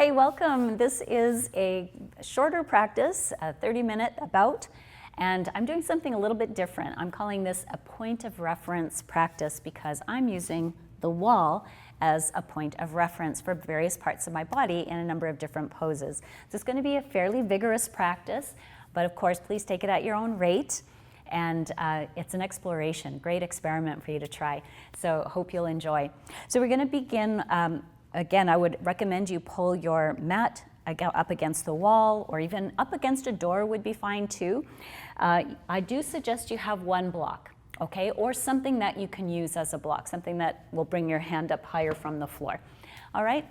Hey, welcome. This is a shorter practice, a 30-minute bout, and I'm doing something a little bit different. I'm calling this a point of reference practice because I'm using the wall as a point of reference for various parts of my body in a number of different poses. So it's going to be a fairly vigorous practice, but of course, please take it at your own rate. And it's an exploration, great experiment for you to try. So hope you'll enjoy. So we're going to begin. Again, I would recommend you pull your mat up against the wall, or even up against a door would be fine too. I do suggest you have one block, okay, or something that you can use as a block, something that will bring your hand up higher from the floor. All right,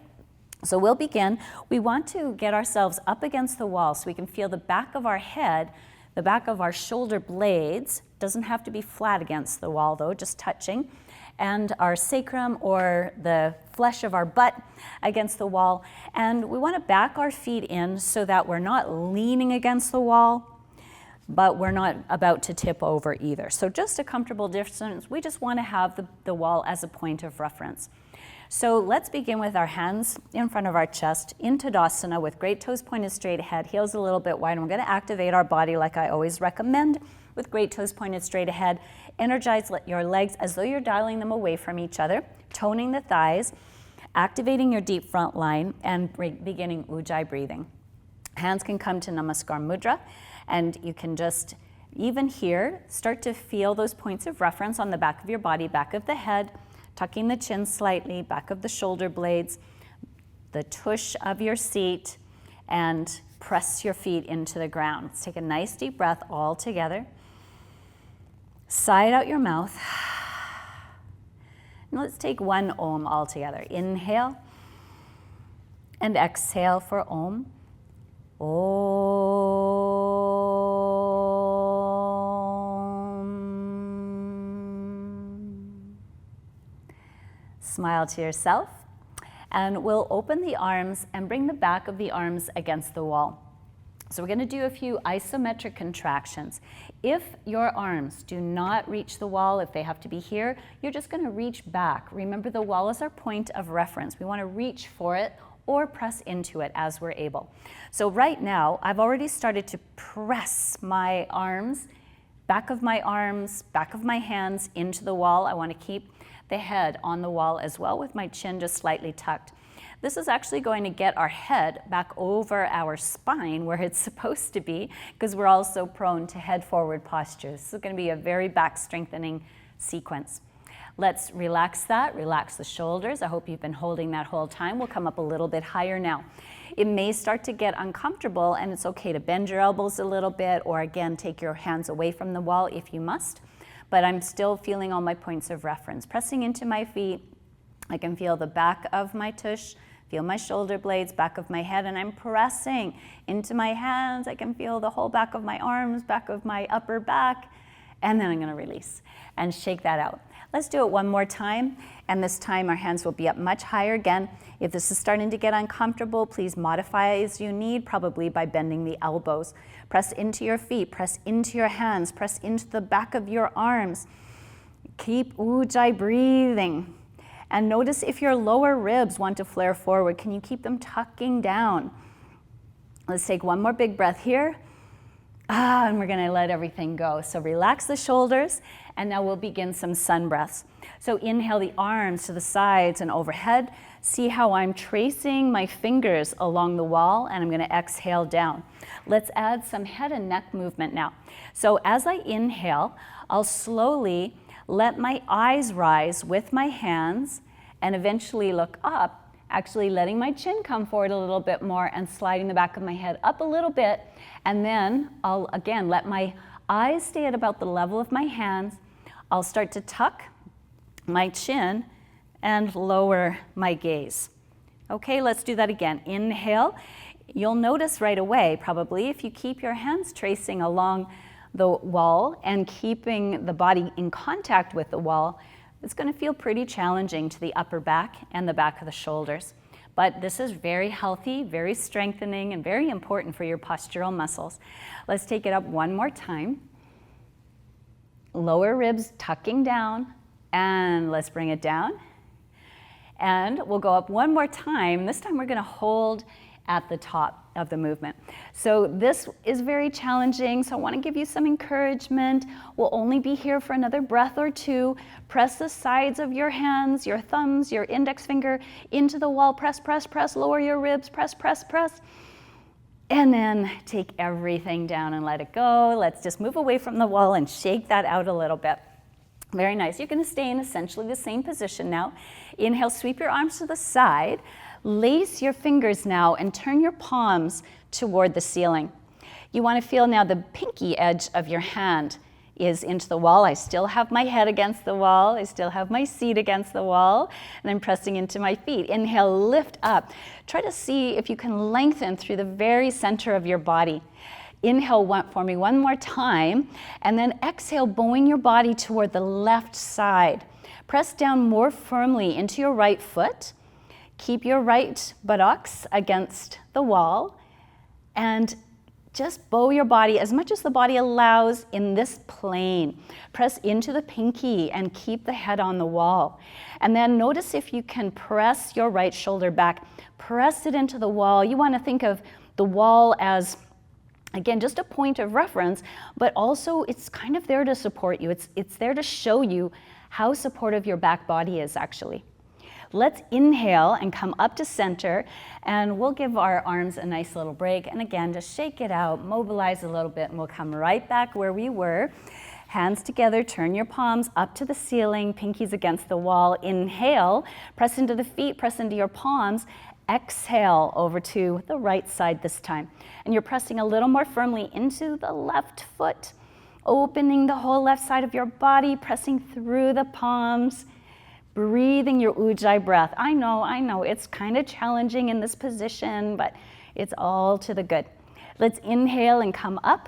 so we'll begin. We want to get ourselves up against the wall so we can feel the back of our head, the back of our shoulder blades. Doesn't have to be flat against the wall though, just touching, and our sacrum or the flesh of our butt against the wall. And we want to back our feet in so that we're not leaning against the wall, but we're not about to tip over either. So just a comfortable distance. We just want to have the wall as a point of reference. So let's begin with our hands in front of our chest in Tadasana with great toes pointed straight ahead, heels a little bit wide. And we're going to activate our body like I always recommend with great toes pointed straight ahead. Energize your legs as though you're dialing them away from each other, toning the thighs, activating your deep front line, and beginning Ujjayi breathing. Hands can come to Namaskar Mudra, and you can just, even here, start to feel those points of reference on the back of your body, back of the head, tucking the chin slightly, back of the shoulder blades, the tush of your seat, and press your feet into the ground. Let's take a nice deep breath all together. Sigh out your mouth. And let's take one Om all together. Inhale and exhale for Om. Om. Smile to yourself, and we'll open the arms and bring the back of the arms against the wall. So we're going to do a few isometric contractions. If your arms do not reach the wall, if they have to be here, you're just going to reach back. Remember, the wall is our point of reference. We want to reach for it or press into it as we're able. So right now, I've already started to press my arms, back of my hands into the wall. I want to keep the head on the wall as well with my chin just slightly tucked. This is actually going to get our head back over our spine where it's supposed to be, because we're also prone to head forward postures. This is going to be a very back strengthening sequence. Let's relax that, relax the shoulders. I hope you've been holding that whole time. We'll come up a little bit higher now. It may start to get uncomfortable, and it's okay to bend your elbows a little bit, or again, take your hands away from the wall if you must. But I'm still feeling all my points of reference. Pressing into my feet, I can feel the back of my tush, feel my shoulder blades, back of my head, and I'm pressing into my hands. I can feel the whole back of my arms, back of my upper back, and then I'm going to release and shake that out. Let's do it one more time, and this time our hands will be up much higher again. If this is starting to get uncomfortable, please modify as you need, probably by bending the elbows. Press into your feet, press into your hands, press into the back of your arms. Keep Ujjayi breathing. And notice if your lower ribs want to flare forward, can you keep them tucking down? Let's take one more big breath here. And we're going to let everything go. So relax the shoulders, and now we'll begin some sun breaths. So inhale the arms to the sides and overhead. See how I'm tracing my fingers along the wall, and I'm going to exhale down. Let's add some head and neck movement now. So as I inhale, I'll slowly let my eyes rise with my hands and eventually look up, actually letting my chin come forward a little bit more and sliding the back of my head up a little bit. And then I'll again let my eyes stay at about the level of my hands. I'll start to tuck my chin and lower my gaze. Okay, let's do that again. Inhale. You'll notice right away, probably, if you keep your hands tracing along the wall and keeping the body in contact with the wall, it's going to feel pretty challenging to the upper back and the back of the shoulders. But this is very healthy, very strengthening, and very important for your postural muscles. Let's take it up one more time. Lower ribs tucking down, and let's bring it down. And we'll go up one more time. This time we're going to hold at the top of the movement. So this is very challenging, so I want to give you some encouragement. We'll only be here for another breath or two. Press the sides of your hands, your thumbs, your index finger into the wall. Press, press, press. Lower your ribs. Press, press, press. And then take everything down and let it go. Let's just move away from the wall and shake that out a little bit. Very nice. You're going to stay in essentially the same position now. Inhale, sweep your arms to the side. Lace your fingers now and turn your palms toward the ceiling. You want to feel now the pinky edge of your hand is into the wall. I still have my head against the wall. I still have my seat against the wall, and I'm pressing into my feet. Inhale, lift up. Try to see if you can lengthen through the very center of your body. Inhale for me one more time, and then exhale, bowing your body toward the left side. Press down more firmly into your right foot. Keep your right buttocks against the wall, and just bow your body as much as the body allows in this plane. Press into the pinky and keep the head on the wall. And then notice if you can press your right shoulder back. Press it into the wall. You want to think of the wall as, again, just a point of reference, but also it's kind of there to support you. It's there to show you how supportive your back body is actually. Let's inhale and come up to center, and we'll give our arms a nice little break. And again, just shake it out, mobilize a little bit, and we'll come right back where we were. Hands together, turn your palms up to the ceiling, pinkies against the wall. Inhale, press into the feet, press into your palms. Exhale over to the right side this time. And you're pressing a little more firmly into the left foot, opening the whole left side of your body, pressing through the palms. Breathing your Ujjayi breath. I know, it's kind of challenging in this position, but it's all to the good. Let's inhale and come up.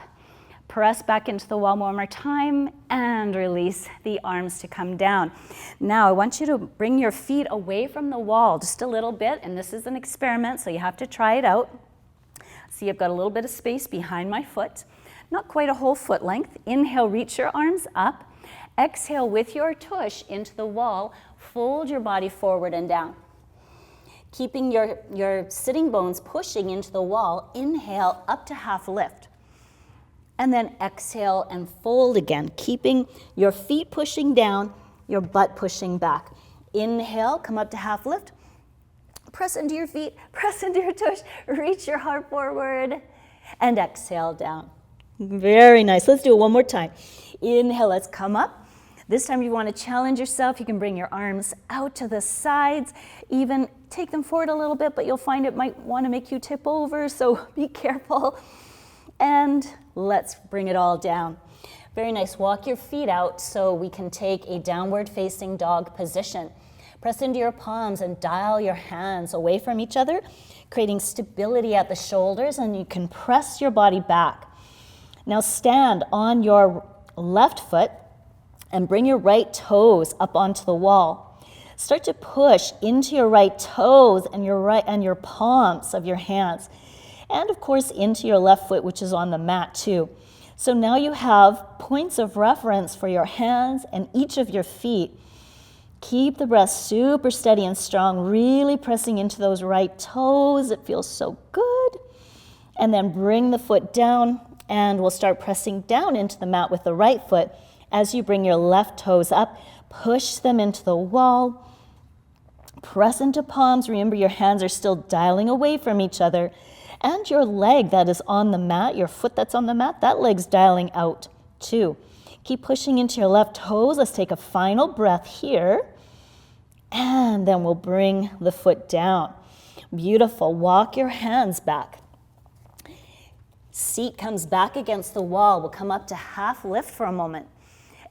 Press back into the wall one more time and release the arms to come down. Now I want you to bring your feet away from the wall just a little bit, and this is an experiment, so you have to try it out. See, I've got a little bit of space behind my foot, not quite a whole foot length. Inhale, reach your arms up. Exhale with your tush into the wall. Fold your body forward and down. Keeping your sitting bones pushing into the wall, inhale up to half lift. And then exhale and fold again, keeping your feet pushing down, your butt pushing back. Inhale, come up to half lift. Press into your feet, press into your tush, reach your heart forward, and exhale down. Very nice. Let's do it one more time. Inhale, let's come up. This time you want to challenge yourself. You can bring your arms out to the sides, even take them forward a little bit, but you'll find it might want to make you tip over, so be careful. And let's bring it all down. Very nice. Walk your feet out so we can take a downward facing dog position. Press into your palms and dial your hands away from each other, creating stability at the shoulders, and you can press your body back. Now stand on your left foot and bring your right toes up onto the wall. Start to push into your right toes and your palms of your hands. And of course into your left foot, which is on the mat too. So now you have points of reference for your hands and each of your feet. Keep the breath super steady and strong, really pressing into those right toes. It feels so good. And then bring the foot down, and we'll start pressing down into the mat with the right foot. As you bring your left toes up, push them into the wall. Press into palms. Remember, your hands are still dialing away from each other. And your leg that is on the mat, your foot that's on the mat, that leg's dialing out too. Keep pushing into your left toes. Let's take a final breath here. And then we'll bring the foot down. Beautiful. Walk your hands back. Seat comes back against the wall. We'll come up to half lift for a moment.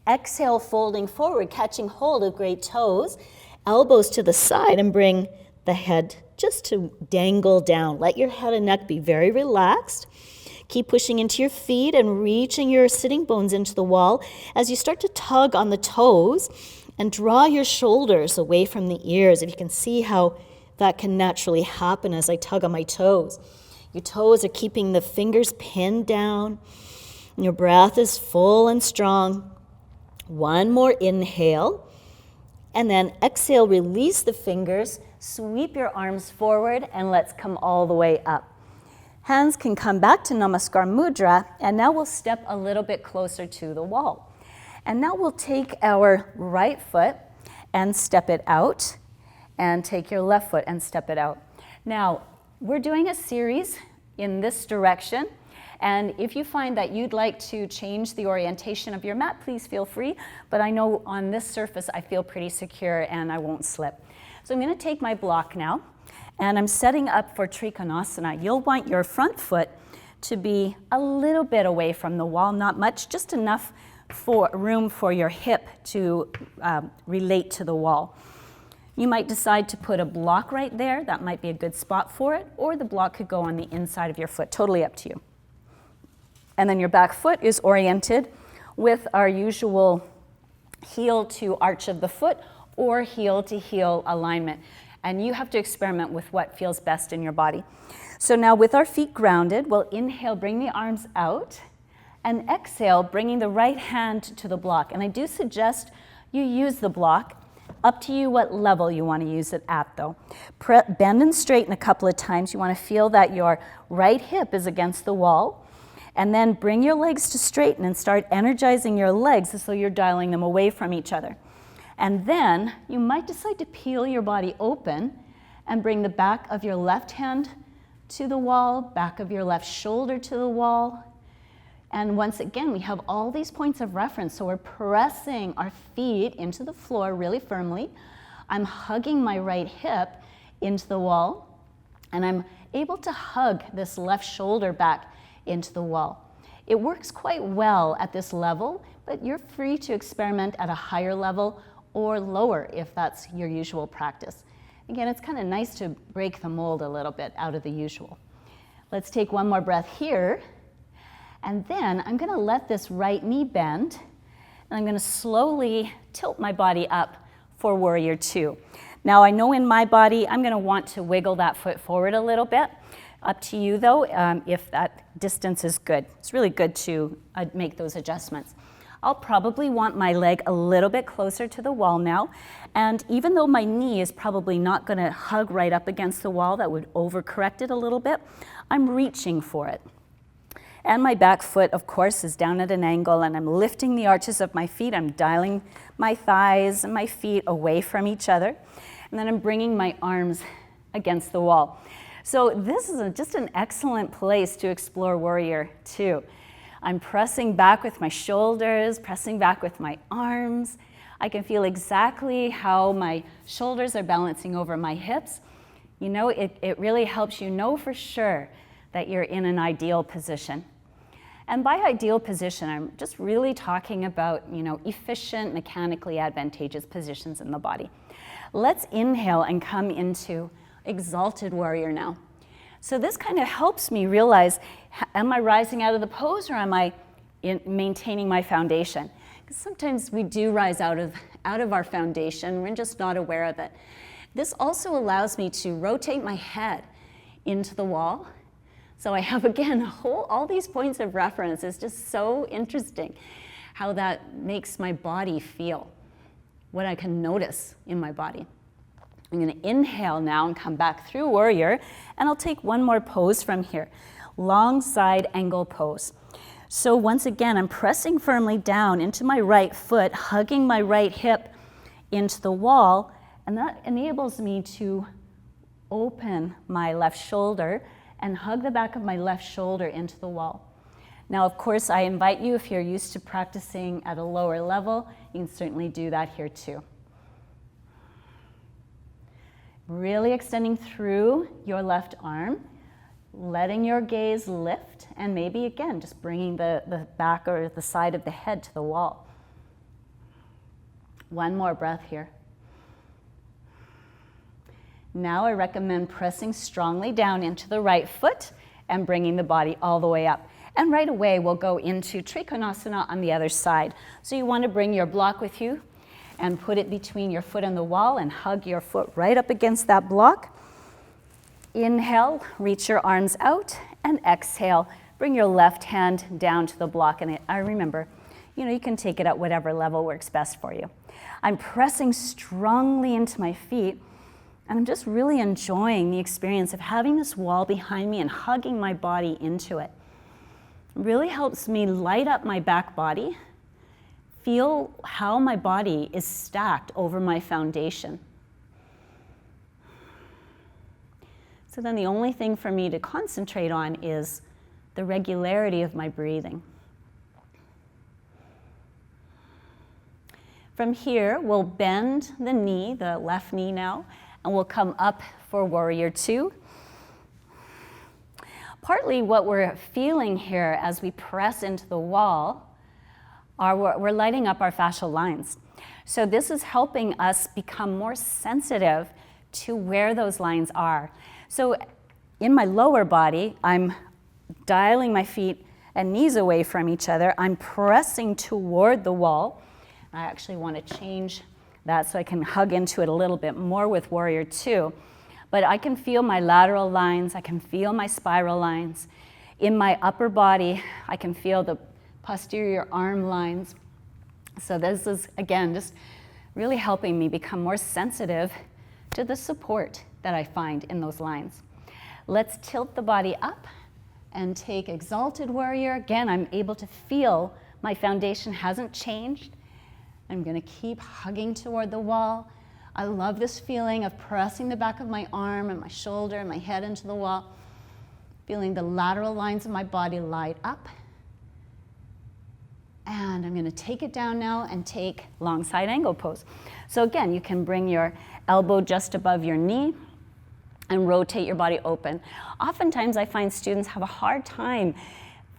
Exhale, folding forward, catching hold of great toes. Elbows to the side and bring the head just to dangle down. Let your head and neck be very relaxed. Keep pushing into your feet and reaching your sitting bones into the wall as you start to tug on the toes and draw your shoulders away from the ears. If you can see how that can naturally happen as I tug on my toes. Your toes are keeping the fingers pinned down. And your breath is full and strong. One more inhale. And then exhale, release the fingers, sweep your arms forward, and let's come all the way up. Hands can come back to Namaskar Mudra, and now we'll step a little bit closer to the wall. And now we'll take our right foot and step it out, and take your left foot and step it out. Now, we're doing a series in this direction, and if you find that you'd like to change the orientation of your mat, please feel free, but I know on this surface I feel pretty secure and I won't slip. So I'm going to take my block now, and I'm setting up for Trikonasana. You'll want your front foot to be a little bit away from the wall, not much, just enough for room for your hip to relate to the wall. You might decide to put a block right there. That might be a good spot for it, or the block could go on the inside of your foot, totally up to you. And then your back foot is oriented with our usual heel to arch of the foot or heel to heel alignment. And you have to experiment with what feels best in your body. So now with our feet grounded, we'll inhale, bring the arms out, and exhale, bringing the right hand to the block. And I do suggest you use the block. Up to you what level you want to use it at, though. Bend and straighten a couple of times. You want to feel that your right hip is against the wall. And then bring your legs to straighten and start energizing your legs as though you're dialing them away from each other. And then you might decide to peel your body open and bring the back of your left hand to the wall, back of your left shoulder to the wall. And once again, we have all these points of reference. So we're pressing our feet into the floor really firmly. I'm hugging my right hip into the wall, and I'm able to hug this left shoulder back into the wall. It works quite well at this level, but you're free to experiment at a higher level or lower if that's your usual practice. Again, it's kind of nice to break the mold a little bit out of the usual. Let's take one more breath here. And then I'm going to let this right knee bend, and I'm going to slowly tilt my body up for Warrior Two. Now I know in my body I'm going to want to wiggle that foot forward a little bit. Up to you though, if that distance is good. It's really good to make those adjustments. I'll probably want my leg a little bit closer to the wall now, and even though my knee is probably not going to hug right up against the wall, that would overcorrect it a little bit, I'm reaching for it. And my back foot, of course, is down at an angle, and I'm lifting the arches of my feet. I'm dialing my thighs and my feet away from each other. And then I'm bringing my arms against the wall. So this is just an excellent place to explore Warrior Two. I'm pressing back with my shoulders, pressing back with my arms. I can feel exactly how my shoulders are balancing over my hips. You know, it really helps you know for sure that you're in an ideal position. And by ideal position, I'm just really talking about, efficient, mechanically advantageous positions in the body. Let's inhale and come into Exalted Warrior now. So this kind of helps me realize, am I rising out of the pose or am I maintaining my foundation? Because sometimes we do rise out of our foundation, we're just not aware of it. This also allows me to rotate my head into the wall. So I have, again, all these points of reference. It's just so interesting how that makes my body feel, what I can notice in my body. I'm going to inhale now and come back through Warrior, and I'll take one more pose from here. Long side angle pose. So once again, I'm pressing firmly down into my right foot, hugging my right hip into the wall, and that enables me to open my left shoulder and hug the back of my left shoulder into the wall. Now, of course, I invite you, if you're used to practicing at a lower level, you can certainly do that here too. Really extending through your left arm, letting your gaze lift, and maybe again, just bringing the back or the side of the head to the wall. One more breath here. Now I recommend pressing strongly down into the right foot and bringing the body all the way up. And right away, we'll go into Trikonasana on the other side. So you want to bring your block with you and put it between your foot and the wall and hug your foot right up against that block. Inhale, reach your arms out, and exhale, bring your left hand down to the block. And remember, you can take it at whatever level works best for you. I'm pressing strongly into my feet, and I'm just really enjoying the experience of having this wall behind me and hugging my body into it. It really helps me light up my back body, feel how my body is stacked over my foundation. So then the only thing for me to concentrate on is the regularity of my breathing. From here, we'll bend the knee, the left knee now, and we'll come up for Warrior Two. Partly what we're feeling here as we press into the wall are we're lighting up our fascial lines. So this is helping us become more sensitive to where those lines are. So in my lower body, I'm dialing my feet and knees away from each other. I'm pressing toward the wall. I actually want to change that so I can hug into it a little bit more with Warrior Two. But I can feel my lateral lines, I can feel my spiral lines. In my upper body, I can feel the posterior arm lines. So this is, again, just really helping me become more sensitive to the support that I find in those lines. Let's tilt the body up and take Exalted Warrior. Again, I'm able to feel my foundation hasn't changed. I'm going to keep hugging toward the wall. I love this feeling of pressing the back of my arm and my shoulder and my head into the wall, feeling the lateral lines of my body light up. And I'm going to take it down now and take long side angle pose. So again, you can bring your elbow just above your knee and rotate your body open. Oftentimes I find students have a hard time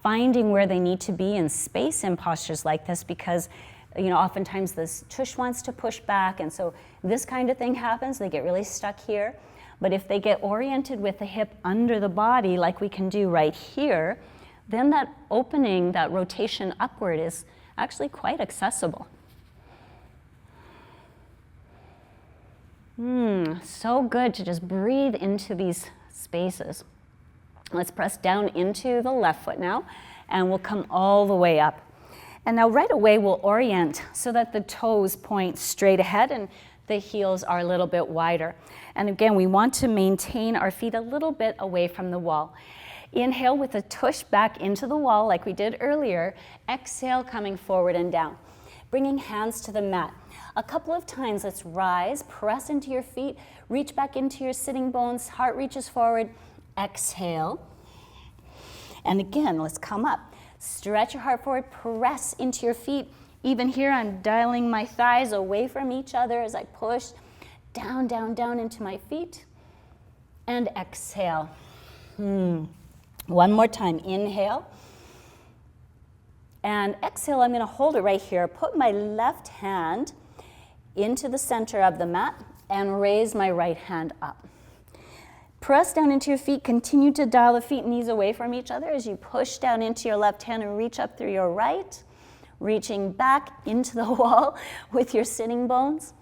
finding where they need to be in space in postures like this because oftentimes this tush wants to push back, and so this kind of thing happens. They get really stuck here. But if they get oriented with the hip under the body, like we can do right here, then that opening, that rotation upward is actually quite accessible. So good to just breathe into these spaces. Let's press down into the left foot now, and we'll come all the way up. And now right away we'll orient so that the toes point straight ahead and the heels are a little bit wider. And again, we want to maintain our feet a little bit away from the wall. Inhale with a tush back into the wall like we did earlier. Exhale, coming forward and down. Bringing hands to the mat. A couple of times, let's rise, press into your feet, reach back into your sitting bones, heart reaches forward, exhale. And again, let's come up. Stretch your heart forward, press into your feet. Even here, I'm dialing my thighs away from each other as I push down, down, down into my feet. And exhale. One more time, inhale. And exhale, I'm going to hold it right here. Put my left hand into the center of the mat and raise my right hand up. Press down into your feet. Continue to dial the feet, knees away from each other as you push down into your left hand and reach up through your right, reaching back into the wall with your sitting bones.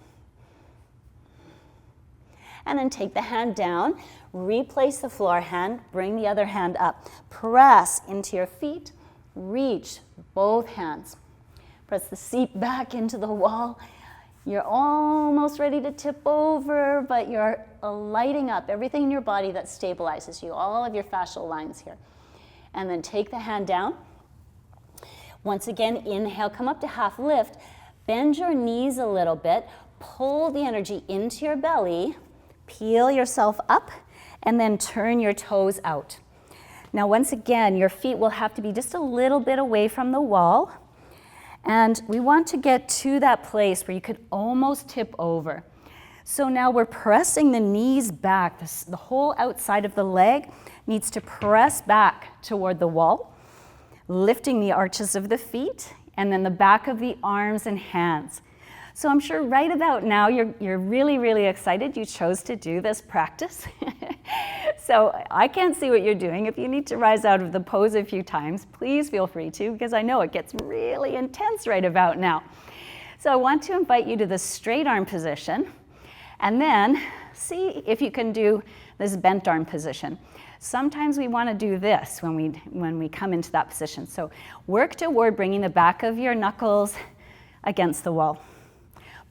And then take the hand down, replace the floor hand, bring the other hand up. Press into your feet, reach both hands. Press the seat back into the wall. You're almost ready to tip over, but you're lighting up everything in your body that stabilizes you, all of your fascial lines here. And then take the hand down. Once again, inhale, come up to half lift. Bend your knees a little bit. Pull the energy into your belly. Peel yourself up, and then turn your toes out. Now, once again, your feet will have to be just a little bit away from the wall. And we want to get to that place where you could almost tip over. So now we're pressing the knees back. The whole outside of the leg needs to press back toward the wall, lifting the arches of the feet, and then the back of the arms and hands. So I'm sure right about now you're really, really excited you chose to do this practice. So I can't see what you're doing. If you need to rise out of the pose a few times, please feel free to, because I know it gets really intense right about now. So I want to invite you to the straight arm position, and then see if you can do this bent arm position. Sometimes we want to do this when we come into that position. So work toward bringing the back of your knuckles against the wall.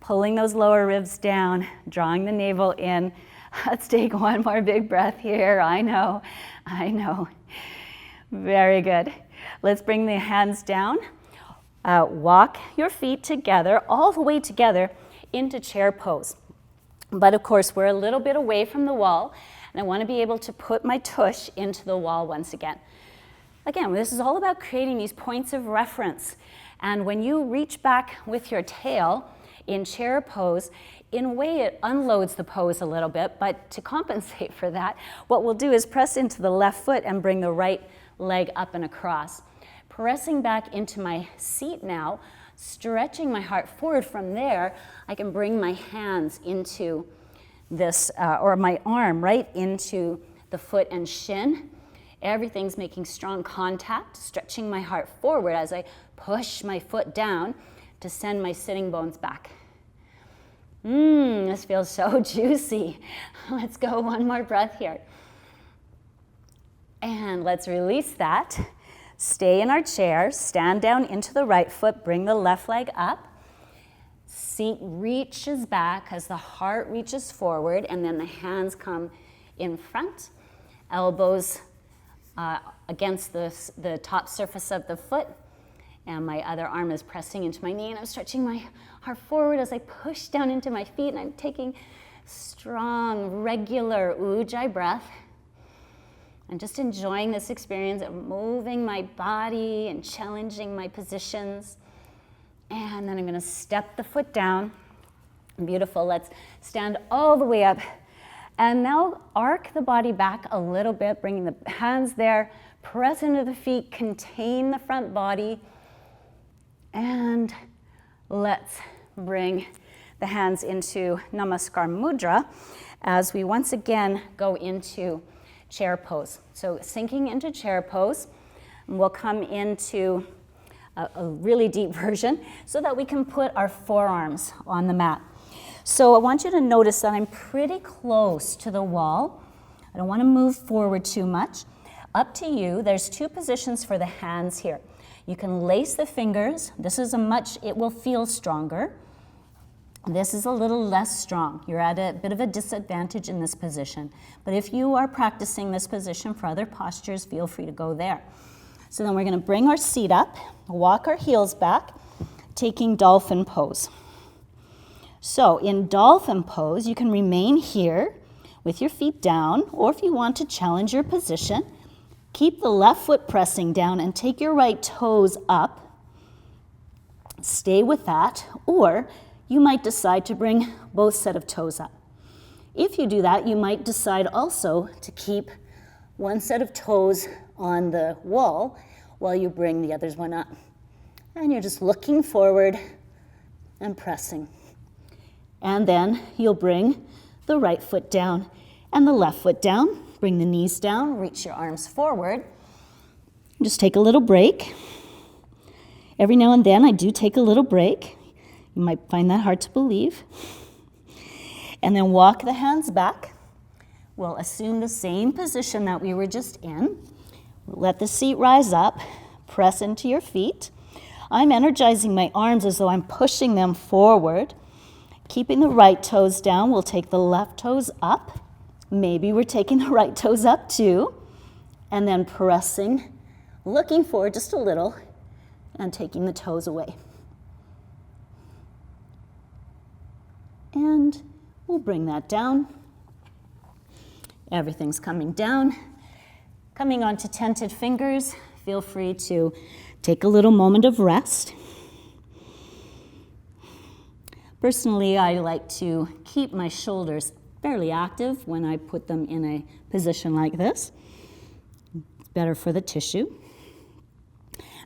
Pulling those lower ribs down, drawing the navel in. Let's take one more big breath here. I know. Very good. Let's bring the hands down. Walk your feet together, all the way together into chair pose. But of course, we're a little bit away from the wall, and I want to be able to put my tush into the wall once again. Again, this is all about creating these points of reference. And when you reach back with your tail in chair pose, in a way it unloads the pose a little bit, but to compensate for that, what we'll do is press into the left foot and bring the right leg up and across. Pressing back into my seat now, stretching my heart forward. From there, I can bring my hands into this, or my arm right into the foot and shin. Everything's making strong contact, stretching my heart forward as I push my foot down to send my sitting bones back. This feels so juicy. Let's go one more breath here. And let's release that. Stay in our chair, stand down into the right foot, bring the left leg up. Seat reaches back as the heart reaches forward, and then the hands come in front. Elbows against the top surface of the foot, and my other arm is pressing into my knee, and I'm stretching my heart forward as I push down into my feet, and I'm taking strong, regular Ujjayi breath. I'm just enjoying this experience of moving my body and challenging my positions. And then I'm going to step the foot down. Beautiful. Let's stand all the way up. And now arc the body back a little bit, bringing the hands there, press into the feet, contain the front body. And let's bring the hands into Namaskar Mudra as we once again go into chair pose. So sinking into chair pose, we'll come into a really deep version so that we can put our forearms on the mat. So I want you to notice that I'm pretty close to the wall. I don't want to move forward too much. Up to you. There's two positions for the hands here. You can lace the fingers. This is it will feel stronger. This is a little less strong. You're at a bit of a disadvantage in this position. But if you are practicing this position for other postures, feel free to go there. So then we're going to bring our seat up, walk our heels back, taking Dolphin pose. So in Dolphin pose, you can remain here with your feet down, or if you want to challenge your position, keep the left foot pressing down and take your right toes up. Stay with that, or you might decide to bring both set of toes up. If you do that, you might decide also to keep one set of toes on the wall while you bring the others one up. And you're just looking forward and pressing. And then you'll bring the right foot down and the left foot down. Bring the knees down, reach your arms forward. Just take a little break. Every now and then I do take a little break. You might find that hard to believe. And then walk the hands back. We'll assume the same position that we were just in. Let the seat rise up. Press into your feet. I'm energizing my arms as though I'm pushing them forward. Keeping the right toes down, we'll take the left toes up. Maybe we're taking the right toes up too. And then pressing, looking forward just a little, and taking the toes away. And we'll bring that down. Everything's coming down. Coming onto tented fingers, feel free to take a little moment of rest. Personally, I like to keep my shoulders fairly active when I put them in a position like this. It's better for the tissue.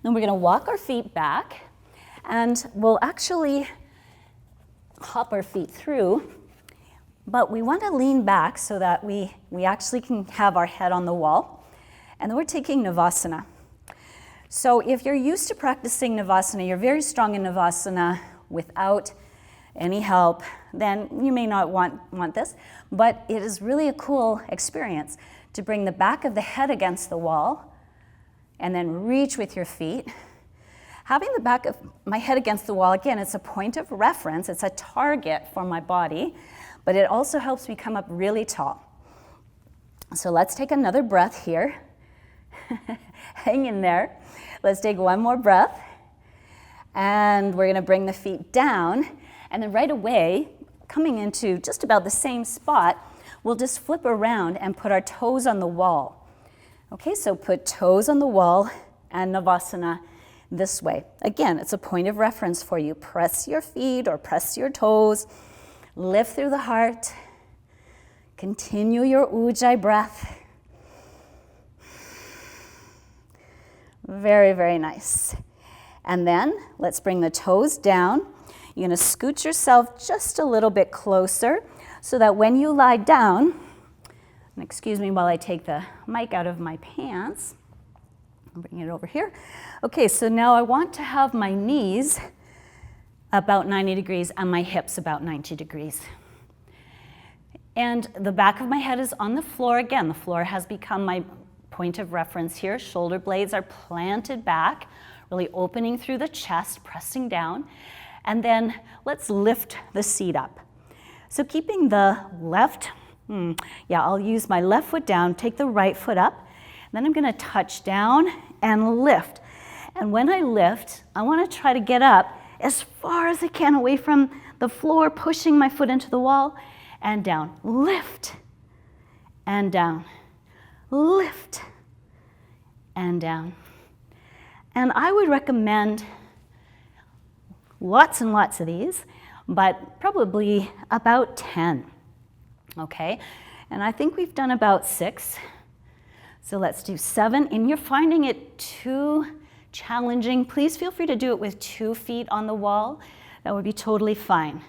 Then we're going to walk our feet back, and we'll actually hop our feet through, but we want to lean back so that we actually can have our head on the wall. And then we're taking Navasana. So if you're used to practicing Navasana, you're very strong in Navasana without any help then you may not want this, but it is really a cool experience to bring the back of the head against the wall and then reach with your feet. Having the back of my head against the wall, again, it's a point of reference, it's a target for my body, but it also helps me come up really tall. So let's take another breath here. Hang in there. Let's take one more breath. And we're gonna bring the feet down, and then right away, coming into just about the same spot, we'll just flip around and put our toes on the wall. Okay, so put toes on the wall and Navasana this way. Again, it's a point of reference for you. Press your feet or press your toes, lift through the heart, continue your Ujjayi breath. Very, very nice. And then let's bring the toes down. You're gonna scoot yourself just a little bit closer so that when you lie down, and excuse me while I take the mic out of my pants, I'll bring it over here. Okay, so now I want to have my knees about 90 degrees and my hips about 90 degrees. And the back of my head is on the floor. Again, the floor has become my point of reference here. Shoulder blades are planted back, really opening through the chest, pressing down. And then let's lift the seat up. So keeping the left, I'll use my left foot down, take the right foot up, then I'm gonna touch down and lift. And when I lift, I wanna try to get up as far as I can away from the floor, pushing my foot into the wall, and down. Lift, and down. Lift, and down. And I would recommend lots and lots of these, but probably about 10, okay? And I think we've done about 6. So let's do 7. And you're finding it too challenging, please feel free to do it with 2 feet on the wall. That would be totally fine.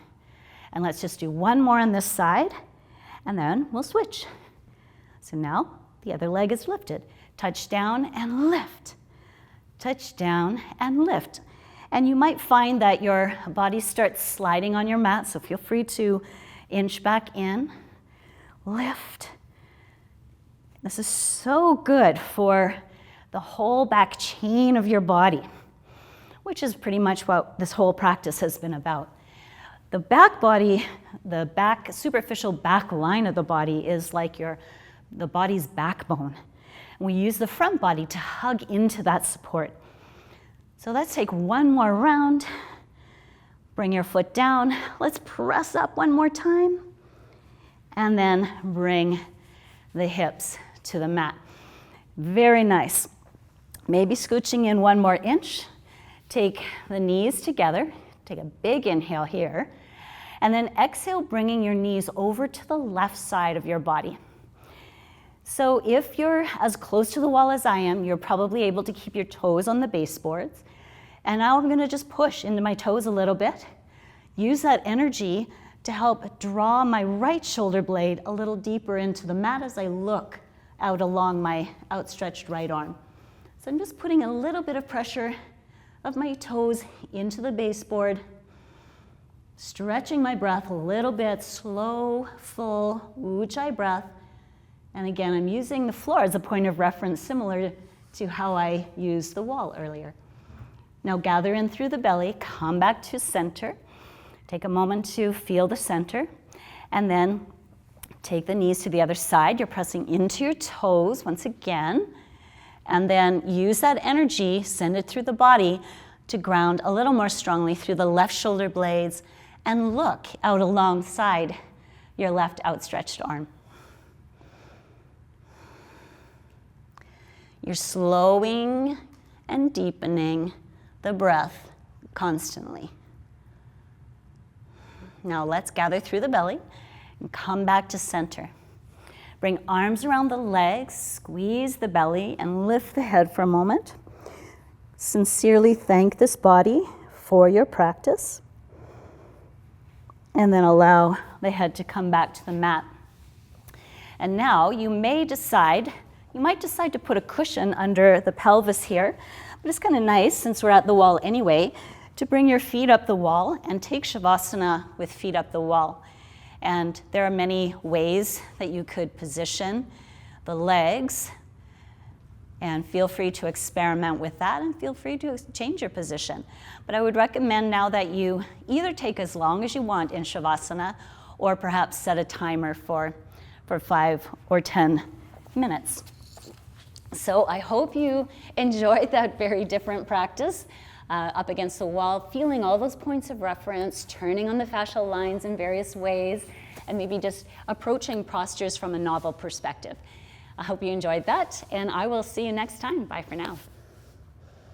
And let's just do 1 more on this side, and then we'll switch. So now the other leg is lifted. Touch down and lift. Touch down and lift. And you might find that your body starts sliding on your mat, so feel free to inch back in. Lift. This is so good for the whole back chain of your body, which is pretty much what this whole practice has been about. The back body, the back, superficial back line of the body is like the body's backbone. And we use the front body to hug into that support. So let's take 1 more round. Bring your foot down. Let's press up 1 more time. And then bring the hips to the mat. Very nice. Maybe scooching in 1 more inch. Take the knees together. Take a big inhale here. And then exhale, bringing your knees over to the left side of your body. So if you're as close to the wall as I am, you're probably able to keep your toes on the baseboards. And now I'm gonna just push into my toes a little bit. Use that energy to help draw my right shoulder blade a little deeper into the mat as I look out along my outstretched right arm. So I'm just putting a little bit of pressure of my toes into the baseboard, stretching my breath a little bit, slow, full Ujjayi breath. And again, I'm using the floor as a point of reference, similar to how I used the wall earlier. Now gather in through the belly, come back to center. Take a moment to feel the center, and then take the knees to the other side. You're pressing into your toes once again, and then use that energy, send it through the body to ground a little more strongly through the left shoulder blades, and look out alongside your left outstretched arm. You're slowing and deepening the breath constantly. Now let's gather through the belly and come back to center. Bring arms around the legs, squeeze the belly, and lift the head for a moment. Sincerely thank this body for your practice. And then allow the head to come back to the mat. And now you might decide to put a cushion under the pelvis here, but it's kind of nice, since we're at the wall anyway, to bring your feet up the wall and take Shavasana with feet up the wall. And there are many ways that you could position the legs, and feel free to experiment with that and feel free to change your position. But I would recommend now that you either take as long as you want in Shavasana or perhaps set a timer for 5 or 10 minutes. So I hope you enjoyed that very different practice, up against the wall, feeling all those points of reference, turning on the fascial lines in various ways, and maybe just approaching postures from a novel perspective. I hope you enjoyed that, and I will see you next time. Bye for now.